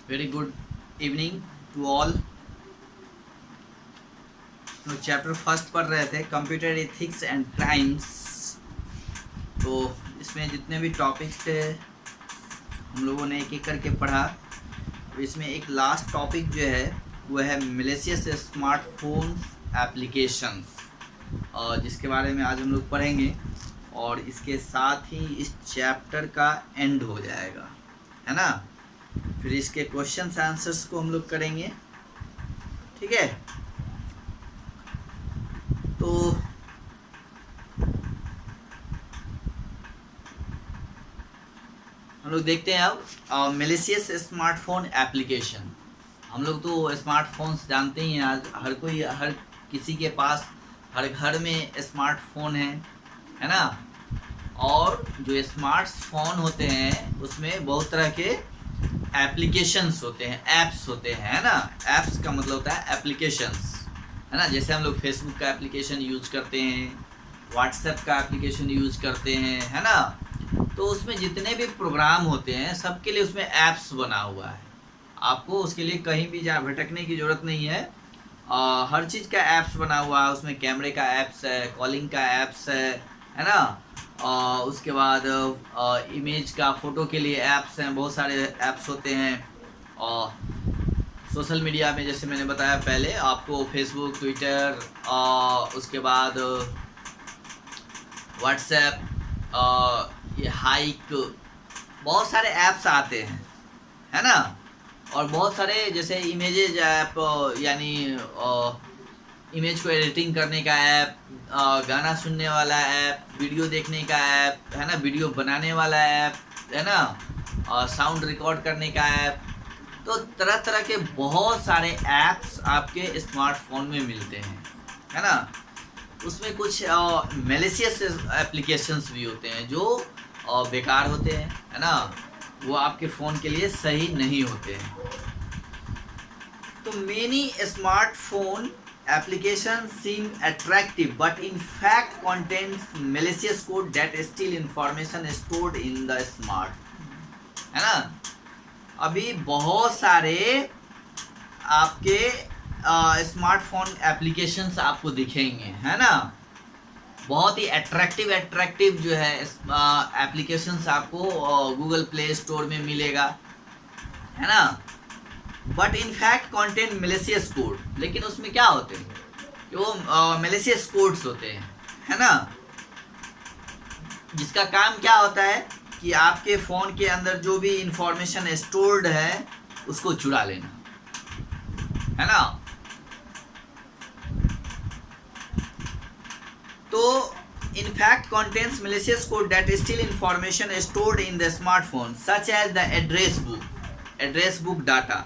Very good evening to all. लोग chapter first पढ़ रहे थे, कंप्यूटर एथिक्स एंड क्राइम्स। तो इसमें जितने भी टॉपिक्स थे हम लोगों ने एक एक करके पढ़ा। तो इसमें एक लास्ट टॉपिक जो है वो है मैलिशियस स्मार्टफोन्स एप्लीकेशंस, और जिसके बारे में आज हम लोग पढ़ेंगे। और इसके साथ ही इस चैप्टर का एंड हो जाएगा, है ना। फिर इसके क्वेश्चंस आंसर्स को हम लोग करेंगे, ठीक है। तो हम लोग देखते हैं अब मैलिशियस स्मार्टफोन एप्लीकेशन। हम लोग तो स्मार्टफोन्स जानते ही हैं, आज हर किसी के पास हर घर में स्मार्टफोन है ना। और जो स्मार्टफोन होते हैं उसमें बहुत तरह के एप्लीकेशंस होते हैं, ऐप्स होते हैं, है ना। ऐप्स का मतलब होता है एप्लीकेशंस, है ना। जैसे हम लोग फेसबुक का एप्लीकेशन यूज करते हैं, व्हाट्सएप का एप्लीकेशन यूज करते हैं, है ना। तो उसमें जितने भी प्रोग्राम होते हैं सबके लिए उसमें ऐप्स बना हुआ है। आपको उसके लिए कहीं भी जा भटकने की ज़रूरत नहीं है। हर चीज़ का ऐप्स बना हुआ है उसमें। कैमरे का ऐप्स है, कॉलिंग का ऐप्स है ना। उसके बाद इमेज का, फ़ोटो के लिए ऐप्स हैं, बहुत सारे ऐप्स होते हैं। और सोशल मीडिया में जैसे मैंने बताया पहले आपको, फेसबुक, ट्विटर, उसके बाद व्हाट्सएप, ये हाइक, बहुत सारे ऐप्स आते हैं, है ना। और बहुत सारे जैसे इमेजेज ऐप, यानी इमेज को एडिटिंग करने का ऐप, गाना सुनने वाला ऐप, वीडियो देखने का ऐप, है ना, वीडियो बनाने वाला ऐप, है ना, और साउंड रिकॉर्ड करने का ऐप। तो तरह तरह के बहुत सारे ऐप्स आपके स्मार्टफोन में मिलते हैं, है ना। उसमें कुछ मैलिशियस एप्लीकेशंस भी होते हैं जो बेकार होते हैं, है ना। वो आपके फ़ोन के लिए सही नहीं होते हैं। तो many smartphone application seem attractive but in fact contains malicious code that steal information stored in the smart, है ना। अभी बहुत सारे आपके स्मार्टफोन एप्लीकेशंस आपको दिखेंगे, है ना। बहुत ही अट्रैक्टिव जो है एप्लीकेशंस आपको गूगल प्ले स्टोर में मिलेगा, है ना। But in fact contain malicious code, लेकिन उसमें क्या होते हैं कि वो मैलिशियस कोड्स होते हैं, है ना। जिसका काम क्या होता है कि आपके फ़ोन के अंदर जो भी इंफॉर्मेशन स्टोर्ड है उसको चुरा लेना, है ना। तो in fact contains malicious code that steal information stored in the smartphone such as the address book data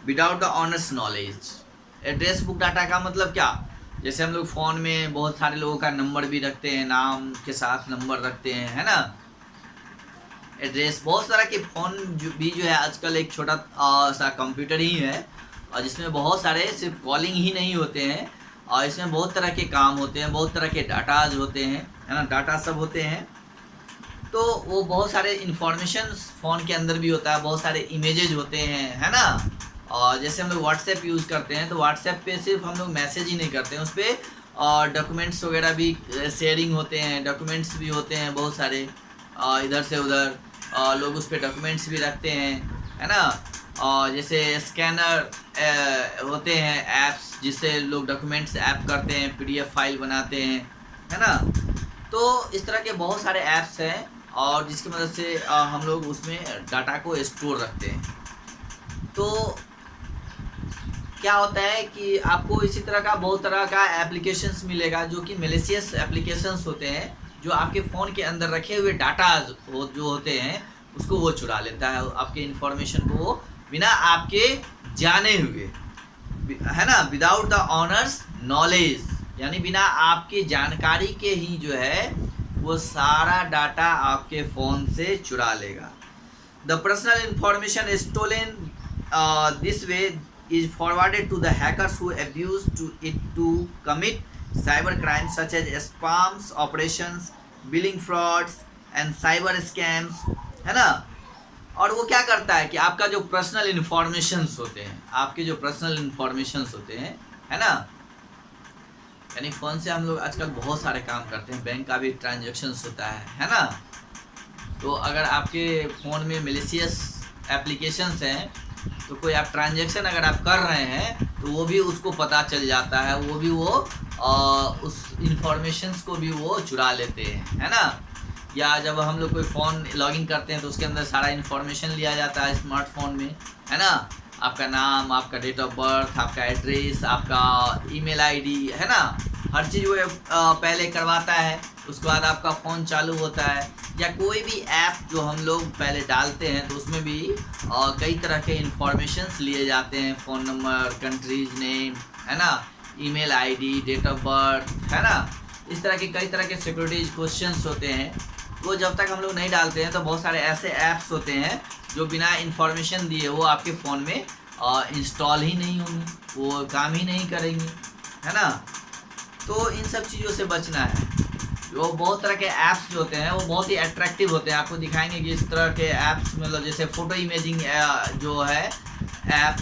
without the owner's knowledge। Address book data का मतलब क्या, जैसे हम लोग फ़ोन में बहुत सारे लोगों का नंबर भी रखते हैं, नाम के साथ नंबर रखते हैं, है ना। एड्रेस, बहुत तरह के फ़ोन जो है आजकल एक छोटा सा कंप्यूटर ही है, और जिसमें बहुत सारे सिर्फ कॉलिंग ही नहीं होते हैं, और इसमें बहुत तरह के काम होते हैं, बहुत तरह के डाटाज होते हैं, है ना, डाटा सब होते हैं। तो वो बहुत सारे इंफॉर्मेशन फ़ोन के अंदर भी होता है, बहुत सारे इमेजेज होते हैं, है ना। और जैसे हम लोग व्हाट्सएप यूज़ करते हैं तो व्हाट्सएप पे सिर्फ हम लोग मैसेज ही नहीं करते हैं, उस पर और डॉक्यूमेंट्स वगैरह भी शेयरिंग होते हैं, डॉक्यूमेंट्स भी होते हैं बहुत सारे, इधर से उधर लोग उस पर डॉक्यूमेंट्स भी रखते हैं, है ना। और जैसे स्कैनर होते हैं ऐप्स, जिससे लोग डॉक्यूमेंट्स ऐप करते हैं, पीडीएफ फाइल बनाते हैं, है ना। तो इस तरह के बहुत सारे ऐप्स हैं, और जिसकी मदद से हम लोग उसमें डाटा को स्टोर रखते हैं। तो क्या होता है कि आपको इसी तरह का बहुत तरह का एप्लीकेशंस मिलेगा जो कि मैलिशियस एप्लीकेशंस होते हैं, जो आपके फ़ोन के अंदर रखे हुए डाटा जो होते हैं उसको वो चुरा लेता है, आपके इंफॉर्मेशन को वो बिना आपके जाने हुए, है ना, विदाउट द ऑनर्स नॉलेज, यानी बिना आपकी जानकारी के ही जो है वो सारा डाटा आपके फ़ोन से चुरा लेगा। The personal information stolen this way is forwarded to the hackers who abuse it to commit cyber crimes such as spams operations, billing frauds and cyber scams, है ना। और वो क्या करता है कि आपका जो पर्सनल इन्फॉर्मेशंस होते हैं, आपके जो पर्सनल इन्फॉर्मेशंस होते हैं, है ना, यानी फ़ोन से हम लोग आजकल बहुत सारे काम करते हैं, बैंक का भी ट्रांजैक्शंस होता है ना। तो अगर आपके फ़ोन में मैलिशियस एप्लीकेशंस हैं तो कोई आप ट्रांजैक्शन अगर आप कर रहे हैं तो वो भी उसको पता चल जाता है, वो भी उस इंफॉर्मेशंस को भी वो चुरा लेते हैं, है ना। या जब हम लोग कोई फ़ोन लॉगिन करते हैं तो उसके अंदर सारा इन्फॉर्मेशन लिया जाता है स्मार्टफोन में, है ना। आपका नाम, आपका डेट ऑफ बर्थ, आपका एड्रेस, आपका ईमेल आईडी, है ना, हर चीज़ वो पहले करवाता है। उसके बाद आपका फ़ोन चालू होता है, या कोई भी ऐप जो हम लोग पहले डालते हैं तो उसमें भी कई तरह के इंफॉर्मेशंस लिए जाते हैं, फ़ोन नंबर, कंट्रीज नेम, है ना, email ID, date of birth, है ना। इस तरह के कई तरह के सिक्योरिटी क्वेश्चंस होते हैं, वो जब तक हम लोग नहीं डालते हैं तो बहुत सारे ऐसे ऐप्स होते हैं जो बिना इंफॉर्मेशन दिए वो आपके फ़ोन में इंस्टॉल ही नहीं होंगे, वो काम ही नहीं करेंगे, है ना। तो इन सब चीज़ों से बचना है। जो बहुत तरह के ऐप्स जो होते हैं वो बहुत ही अट्रैक्टिव होते हैं, आपको दिखाएंगे कि इस तरह के ऐप्स, मतलब जैसे फ़ोटो इमेजिंग जो है app,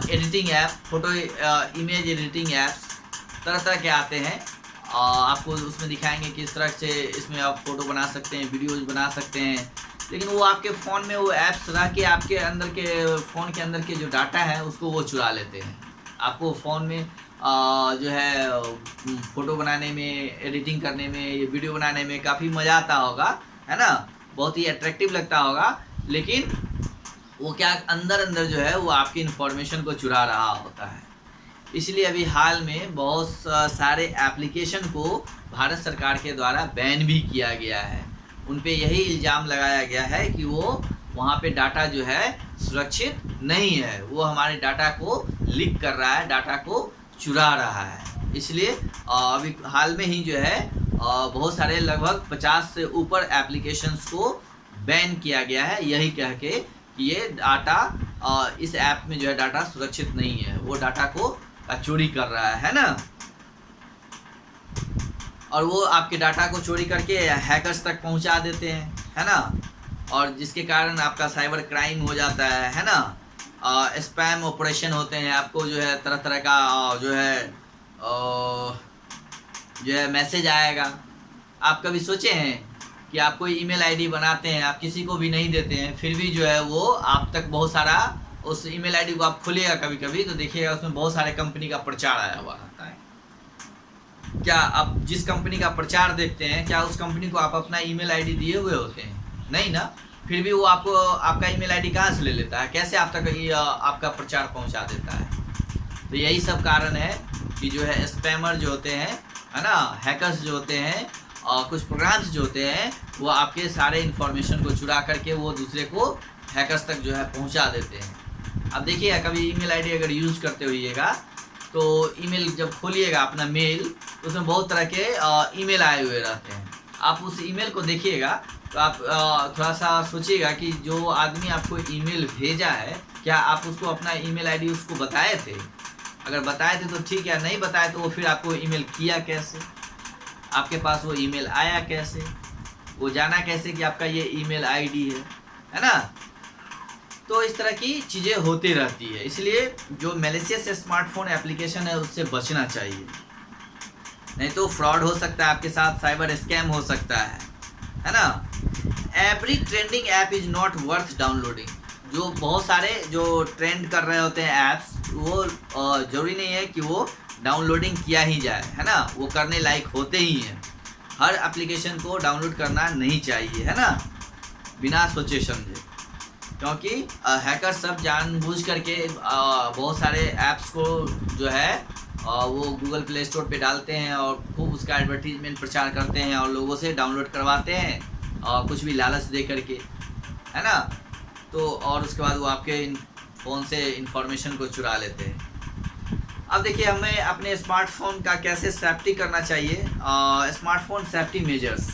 editing app, photo image editing apps तरह तरह के आते हैं। आपको उसमें दिखाएंगे कि इस तरह से इसमें आप फ़ोटो बना सकते हैं, वीडियोज़ बना सकते हैं, लेकिन वो आपके फ़ोन में वो ऐप्स रह के आपके अंदर के फ़ोन के अंदर के जो डाटा है उसको वो चुरा लेते हैं। आपको फ़ोन में जो है फ़ोटो बनाने में, एडिटिंग करने में, ये वीडियो बनाने में काफ़ी मज़ा आता होगा, है ना, बहुत ही अट्रैक्टिव लगता होगा, लेकिन वो क्या अंदर अंदर जो है वो आपकी इन्फॉर्मेशन को चुरा रहा होता है। इसलिए अभी हाल में बहुत सारे एप्लीकेशन को भारत सरकार के द्वारा बैन भी किया गया है। उन पे यही इल्ज़ाम लगाया गया है कि वो वहाँ पे डाटा जो है सुरक्षित नहीं है, वो हमारे डाटा को लीक कर रहा है, डाटा को चुरा रहा है। इसलिए अभी हाल में ही जो है बहुत सारे लगभग 50 से ऊपर एप्लीकेशंस को बैन किया गया है, यही कह के कि ये डाटा इस ऐप में जो है डाटा सुरक्षित नहीं है, वो डाटा को चोरी कर रहा है ना। और वो आपके डाटा को चोरी करके हैकर्स तक पहुंचा देते हैं, है ना, और जिसके कारण आपका साइबर क्राइम हो जाता है ना। स्पैम ऑपरेशन होते हैं, आपको जो है तरह तरह का जो है मैसेज आएगा। आप कभी सोचे हैं कि आप कोई ईमेल आईडी बनाते हैं, आप किसी को भी नहीं देते हैं, फिर भी जो है वो आप तक बहुत सारा, उस ईमेल आईडी को आप खोलिएगा कभी कभी तो देखिएगा उसमें बहुत सारे कंपनी का प्रचार आया हुआ रहता है। क्या आप जिस कंपनी का प्रचार देखते हैं, क्या उस कंपनी को आप अपना ईमेल आईडी दिए हुए होते हैं? नहीं ना। फिर भी वो आपको आपका ईमेल आईडी कहाँ से ले लेता है, कैसे आप तक आपका प्रचार पहुंचा देता है? तो यही सब कारण है कि जो है स्पैमर जो होते हैं, है ना, हैकर्स जो होते हैं, कुछ प्रोग्राम्स जो होते हैं वो आपके सारे इन्फॉर्मेशन को चुरा करके वो दूसरे को हैकर्स तक जो है पहुंचा देते हैं। अब देखिएगा कभी ईमेल आईडी अगर यूज़ करते होइएगा तो ईमेल जब खोलिएगा अपना मेल तो उसमें बहुत तरह के ईमेल आए हुए रहते हैं। आप उस ईमेल को देखिएगा तो आप थोड़ा सा सोचिएगा कि जो आदमी आपको ईमेल भेजा है क्या आप उसको अपना ईमेल आईडी उसको बताए थे? अगर बताए थे तो ठीक है, नहीं बताए तो वो फिर आपको ईमेल किया कैसे, आपके पास वो ईमेल आया कैसे, वो जाना कैसे कि आपका ये ईमेल आईडी है ना। तो इस तरह की चीज़ें होती रहती है, इसलिए जो मैलिशियस स्मार्टफोन एप्लीकेशन है उससे बचना चाहिए, नहीं तो फ्रॉड हो सकता है आपके साथ, साइबर स्कैम हो सकता है ना। Every trending app is not worth downloading. जो बहुत सारे जो ट्रेंड कर रहे होते हैं ऐप्स, वो ज़रूरी नहीं है कि वो डाउनलोडिंग किया ही जाए, है ना, वो करने लायक होते ही हैं। हर एप्लीकेशन को डाउनलोड करना नहीं चाहिए, है ना, बिना सोचे समझे, क्योंकि हैकर सब जानबूझ करके बहुत सारे ऐप्स को जो है वो गूगल प्ले स्टोर पे डालते हैं और खूब उसका एडवर्टीजमेंट प्रचार करते हैं और लोगों से डाउनलोड करवाते हैं कुछ भी लालच दे करके, है ना। तो और उसके बाद वो आपके फ़ोन से इंफॉर्मेशन को चुरा लेते हैं। अब देखिए हमें अपने स्मार्टफोन का कैसे सेफ्टी करना चाहिए। स्मार्टफोन सेफ्टी मेजर्स,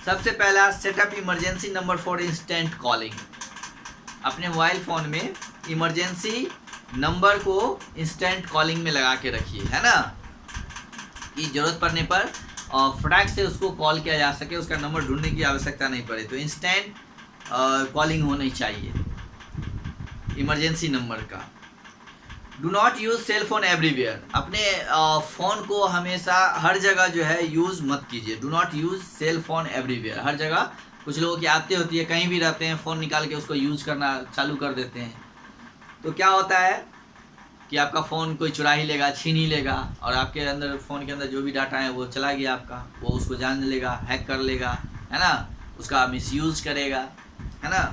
सबसे पहला setup emergency number for instant calling. अपने मोबाइल फ़ोन में इमरजेंसी नंबर को इंस्टेंट कॉलिंग में लगा के रखिए, है ना, कि ज़रूरत पड़ने पर फटाक से उसको कॉल किया जा सके, उसका नंबर ढूंढने की आवश्यकता नहीं पड़े। तो इंस्टेंट कॉलिंग होनी चाहिए इमरजेंसी नंबर का। Do not use cell phone everywhere, अपने फ़ोन को हमेशा हर जगह जो है यूज़ मत कीजिए। Do not use cell phone everywhere, हर जगह कुछ लोगों की आदतें होती है, कहीं भी रहते हैं फ़ोन निकाल के उसको यूज़ करना चालू कर देते हैं, तो क्या होता है कि आपका फ़ोन कोई चुरा ही लेगा, छीन ही लेगा, और आपके अंदर फ़ोन के अंदर जो भी डाटा है वो चला गया आपका, वो उसको जान लेगा, हैक कर लेगा, है ना, उसका मिसयूज़ करेगा, है ना।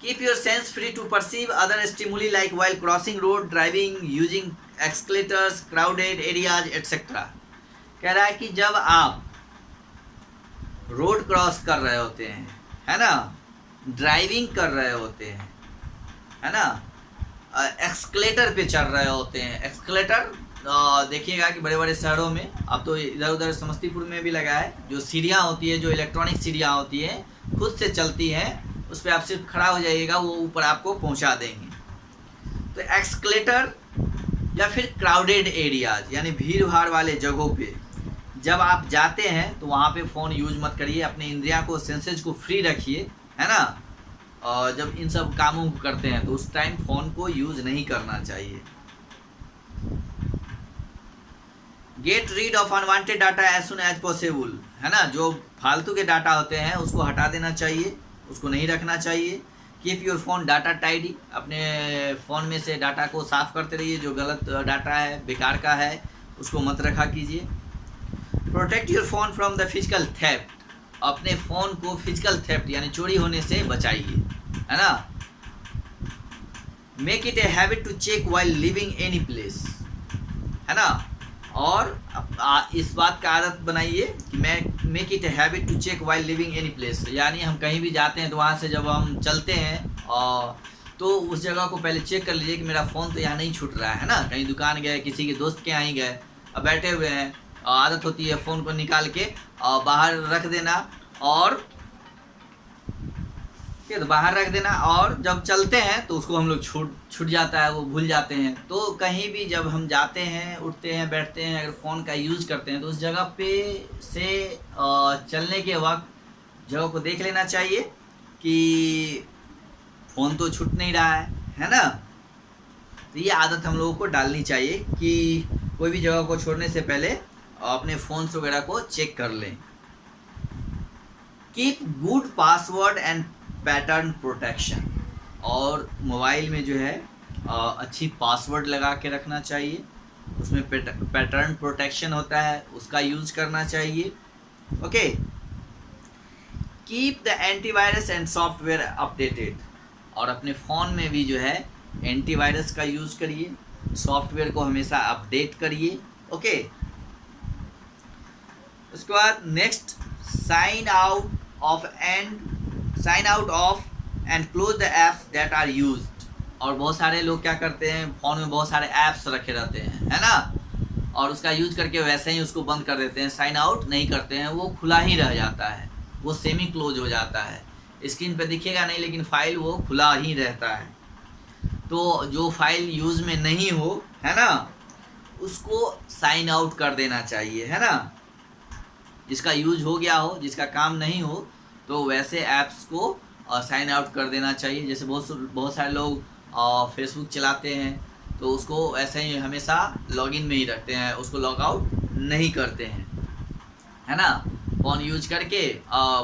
Keep your sense free to perceive other stimuli like while crossing road, driving, using escalators, crowded areas etcetera. कह रहा है कि जब आप रोड क्रॉस कर रहे होते हैं, है ना, ड्राइविंग कर रहे होते हैं, है ना, एक्सकलेटर पे चढ़ रहे होते हैं। एक्सकलेटर देखिएगा कि बड़े बड़े शहरों में, अब तो इधर उधर समस्तीपुर में भी लगा है, जो सीढ़ियाँ होती है, जो इलेक्ट्रॉनिक सीढ़ियाँ होती है, खुद से चलती हैं, उस पर आप सिर्फ खड़ा हो जाइएगा, वो ऊपर आपको पहुंचा देंगे। तो एक्सकलेटर या फिर क्राउडेड एरियाज यानी भीड़ भाड़ वाले जगहों पे जब आप जाते हैं तो वहाँ पे फ़ोन यूज मत करिए, अपने इंद्रिया को, सेंसेज को फ्री रखिए, है ना। और जब इन सब कामों को करते हैं तो उस टाइम फ़ोन को यूज़ नहीं करना चाहिए। Get rid of unwanted data as soon as possible, है ना, जो फालतू के डाटा होते हैं उसको हटा देना चाहिए, उसको नहीं रखना चाहिए। Keep your phone data tidy, अपने फ़ोन में से डाटा को साफ़ करते रहिए, जो गलत डाटा है, बेकार का है, उसको मत रखा कीजिए। Protect your phone from the physical theft, अपने फ़ोन को फिजिकल थेफ्ट यानी चोरी होने से बचाइए, है ना। Make it a habit to check while leaving any place, है ना, और इस बात का आदत बनाइए कि मैं make it a habit to check while leaving any place, यानी हम कहीं भी जाते हैं तो वहाँ से जब हम चलते हैं और तो उस जगह को पहले चेक कर लीजिए कि मेरा फ़ोन तो यहाँ नहीं छूट रहा है ना। कहीं दुकान गए, किसी के दोस्त के यहाँ ही गए, अब बैठे हुए हैं, आदत होती है फ़ोन को निकाल के बाहर रख देना, और ठीक है, तो बाहर रख देना, और जब चलते हैं तो उसको हम लोग छूट जाता है, वो भूल जाते हैं। तो कहीं भी जब हम जाते हैं, उठते हैं, बैठते हैं, अगर फ़ोन का यूज़ करते हैं तो उस जगह पे से चलने के वक्त जगह को देख लेना चाहिए कि फ़ोन तो छूट नहीं रहा है ना। तो ये आदत हम लोगों को डालनी चाहिए कि कोई भी जगह को छोड़ने से पहले अपने फ़ोन्स वगैरह को चेक कर लें। Keep good password and pattern protection, और मोबाइल में जो है अच्छी पासवर्ड लगा के रखना चाहिए, उसमें पैटर्न प्रोटेक्शन होता है, उसका यूज़ करना चाहिए। Okay. Keep the antivirus and software updated, और अपने फ़ोन में भी जो है एंटीवायरस का यूज़ करिए, सॉफ्टवेयर को हमेशा अपडेट करिए। ओके। उसके बाद next, sign out of and close the apps that are used, और बहुत सारे लोग क्या करते हैं, फ़ोन में बहुत सारे ऐप्स रखे रहते हैं, है ना, और उसका यूज करके वैसे ही उसको बंद कर देते हैं, साइन आउट नहीं करते हैं, वो खुला ही रह जाता है, वो सेमी क्लोज हो जाता है, स्क्रीन पे दिखेगा नहीं लेकिन फाइल वो खुला ही रहता है। तो जो फाइल यूज़ में नहीं हो, है ना, उसको साइन आउट कर देना चाहिए, है ना। जिसका यूज हो गया हो, जिसका काम नहीं हो, तो वैसे ऐप्स को साइन आउट कर देना चाहिए। जैसे बहुत सारे लोग फेसबुक चलाते हैं तो उसको ऐसे ही हमेशा लॉगिन में ही रखते हैं, उसको लॉग आउट नहीं करते हैं, है ना। फ़ोन यूज करके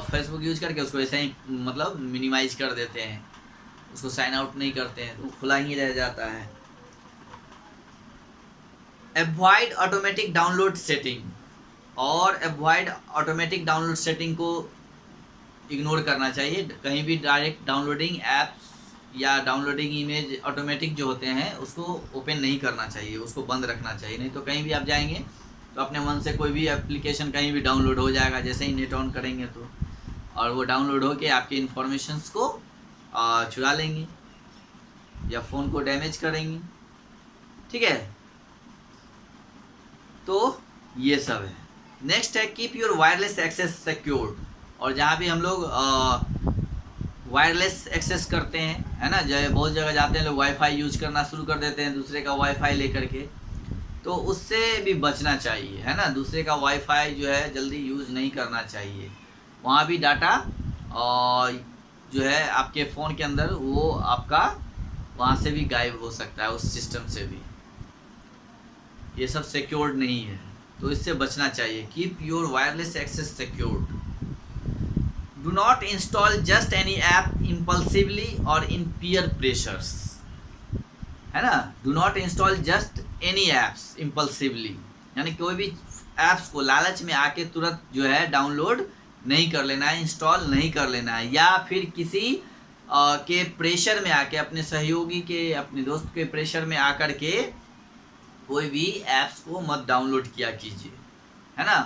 फेसबुक यूज करके उसको ऐसे ही मतलब मिनिमाइज कर देते हैं, उसको साइन आउट नहीं करते हैं, तो खुला ही रह जाता है। अवॉइड ऑटोमेटिक डाउनलोड सेटिंग, और अवॉइड ऑटोमेटिक डाउनलोड सेटिंग को इग्नोर करना चाहिए। कहीं भी डायरेक्ट डाउनलोडिंग ऐप्स या डाउनलोडिंग इमेज ऑटोमेटिक जो होते हैं उसको ओपन नहीं करना चाहिए, उसको बंद रखना चाहिए। नहीं तो कहीं भी आप जाएंगे तो अपने मन से कोई भी एप्लीकेशन कहीं भी डाउनलोड हो जाएगा, जैसे ही नेट ऑन करेंगे तो, और वो डाउनलोड होके आपके इन्फॉर्मेशंस को चुरा लेंगे या फ़ोन को डैमेज करेंगे, ठीक है। तो ये सब है। नेक्स्ट है keep your wireless access secured, और जहाँ भी हम लोग वायरलेस एक्सेस करते हैं, है ना, जब बहुत जगह जाते हैं लोग वाईफाई यूज़ करना शुरू कर देते हैं दूसरे का वाईफाई लेकर के, तो उससे भी बचना चाहिए, है ना। दूसरे का वाईफाई जो है जल्दी यूज़ नहीं करना चाहिए, वहाँ भी डाटा जो है आपके फ़ोन के अंदर वो आपका वहाँ से भी गायब हो सकता है, उस सिस्टम से भी। ये सब सिक्योर्ड नहीं है, तो इससे बचना चाहिए। Keep your wireless access secured. Do not install just any app impulsively और इन पीयर प्रेशर्स, है ना। Do not install just any apps impulsively, यानी कोई भी ऐप्स को लालच में आके तुरंत जो है डाउनलोड नहीं कर लेना है, इंस्टॉल नहीं कर लेना है, या फिर किसी के प्रेशर में आके, अपने सहयोगी के, अपने दोस्त के प्रेशर में आकर के कोई भी ऐप्स को मत डाउनलोड किया कीजिए, है ना।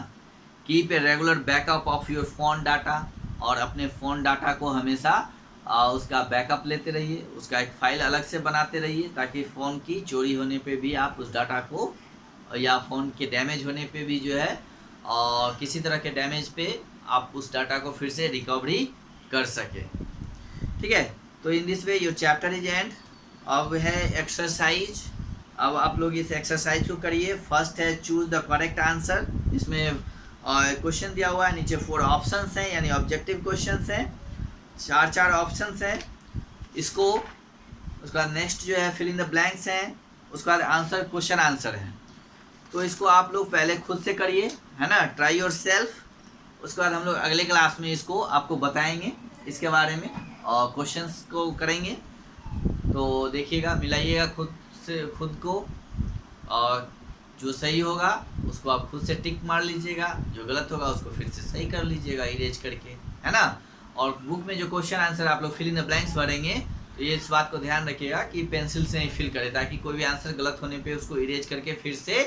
Keep a regular backup of your phone data, और अपने फ़ोन डाटा को हमेशा उसका बैकअप लेते रहिए, उसका एक फ़ाइल अलग से बनाते रहिए, ताकि फ़ोन की चोरी होने पे भी आप उस डाटा को, या फ़ोन के डैमेज होने पे भी जो है किसी तरह के डैमेज पे आप उस डाटा को फिर से रिकवरी कर सके। ठीक है, तो in this way your chapter is and. अब है एक्सरसाइज। अब आप लोग इस एक्सरसाइज को करिए। फर्स्ट है चूज द करेक्ट आंसर। इसमें क्वेश्चन दिया हुआ है, नीचे 4 ऑप्शंस हैं, यानी ऑब्जेक्टिव क्वेश्चंस हैं, 4 ऑप्शंस हैं। इसको उसके बाद नेक्स्ट जो है फिल इन द ब्लैंक्स हैं, उसके बाद आंसर क्वेश्चन आंसर है। तो इसको आप लोग पहले खुद से करिए, है ना, ट्राई योर सेल्फ। उसके बाद हम लोग अगले क्लास में इसको आपको बताएंगे, इसके बारे में, और क्वेश्चंस को करेंगे। तो देखिएगा, मिलाइएगा खुद को, और जो सही होगा उसको आप खुद से टिक मार लीजिएगा, जो गलत होगा उसको फिर से सही कर लीजिएगा इरेज करके, है ना। और बुक में जो क्वेश्चन आंसर आप लोग फिल इन द ब्लैंक्स भरेंगे, तो ये इस बात को ध्यान रखिएगा कि पेंसिल से ही फिल करें, ताकि कोई भी आंसर गलत होने पे उसको इरेज करके फिर से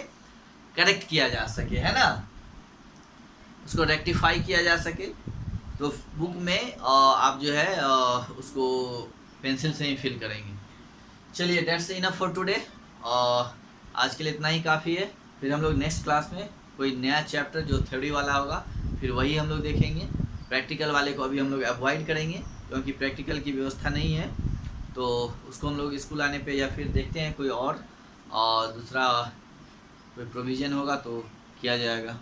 करेक्ट किया जा सके, है ना, उसको रेक्टिफाई किया जा सके। तो बुक में आप जो है उसको पेंसिल से ही फिल करेंगे। चलिए, दैट्स इनफ फॉर टुडे। आज के लिए इतना ही काफ़ी है। फिर हम लोग नेक्स्ट क्लास में कोई नया चैप्टर जो थ्योरी वाला होगा, फिर वही हम लोग देखेंगे। प्रैक्टिकल वाले को अभी हम लोग अवॉइड करेंगे, क्योंकि प्रैक्टिकल की व्यवस्था नहीं है, तो उसको हम लोग स्कूल आने पे, या फिर देखते हैं कोई और दूसरा कोई प्रोविज़न होगा तो किया जाएगा।